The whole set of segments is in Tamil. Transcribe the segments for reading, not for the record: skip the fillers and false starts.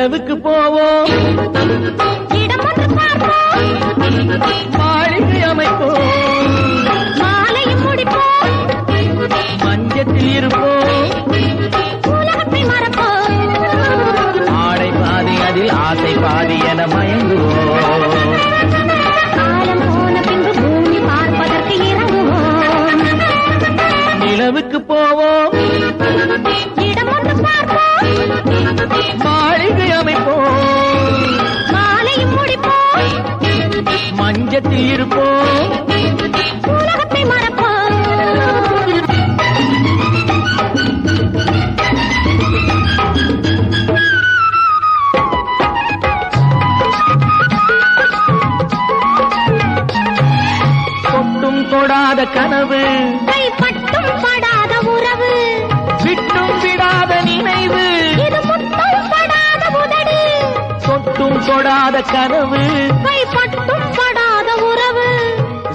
நிலவுக்கு போவோம், இடம் ஒன்று பார்ப்போம், மாளிகை அமைப்போம், மாலையும் முடிப்போம், மஞ்சத்தில் இருப்போம், உலகத்தை மறப்போம். ஆடை பாதி அதில் ஆசை பாதி என மயங்குவோம். காலம் போன பின்பு பூமி பார்ப்பதற்கு இறங்குவோம். நிலவுக்கு போவோம், இடம் ஒன்று பார்ப்போம், மாளிகை அமைப்போம், மாலையும் முடிப்போம், மஞ்சத்தில் இருப்போம், உலகத்தை மறப்போம். தொட்டும் தொடாத கனவு, கைப்பட்டும் படாத உறவு, விட்டும் விடாத நினைவு, இது முத்தம் படாத உதடு. தொட்டும் தொடாத கனவு, கைப்பட்டும் படாத உறவு,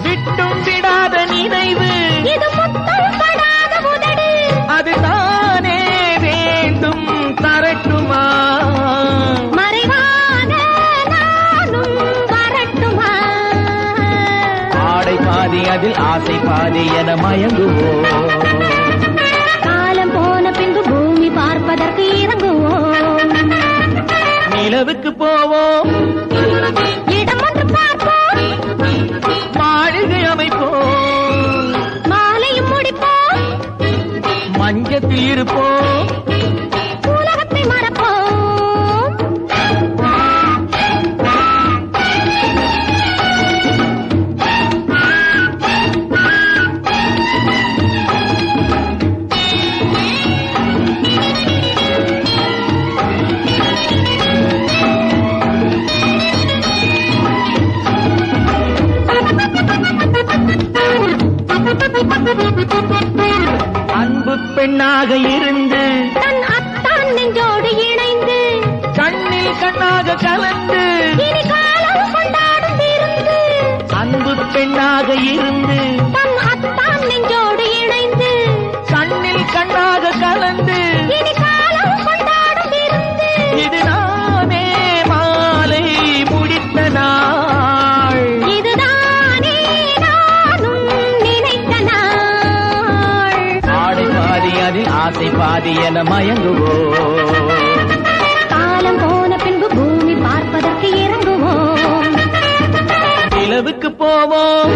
விட்டும் விடாத நினைவு, இது முத்தம் படாத உதடு. அது தானே வேண்டும் தரட்டுமா, மறைவான நானும் வரட்டுமா. ஆடை பாதி அதில் ஆசை பாதி என மயங்குவோம். காலம் போன பின்பு பூமி பார்ப்பதற்கு இறங்குவோம். நிலவுக்கு போவோம், இடம் ஒன்று பார்ப்போம், மாளிகை அமைப்போம், மாலையும் முடிப்போம், மஞ்சத்தில் இருப்போம், உலகத்தை மறப்போம். அன்பு பெண்ணாக இருந்து தன் அத்தான் நெஞ்சோடு இணைந்து கண்ணில் கண்ணாக கலந்து, இனி காலம் கொண்டாடும் விருந்து. அன்பு பெண்ணாக இருந்து தன் அத்தான் நெஞ்சோடு இணைந்து கண்ணில் கண்ணாக கலந்து, இனி காலம் கொண்டாடும் விருந்து. இது நானே மாலை முடித்த நாள், இதுதானே நானும் நினைத்த நாள். ஆடை பாதி அதில் ஆசை பாதி என மயங்குவோம். காலம் போன பின்பு பூமி பார்ப்பதற்கு இறங்குவோம். நிலவுக்கு போவோம்,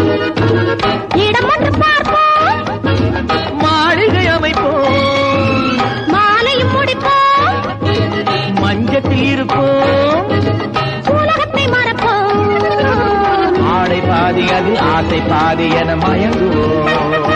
இடம் ஒன்று பார்ப்போம், மாளிகை அமைப்போம், மாலையும் முடிப்போம், மஞ்சத்தில் இருப்போம், உலகத்தை மறப்போம். ஆடை பாதி அதில் ஆசை பாதி என மயங்குவோம்.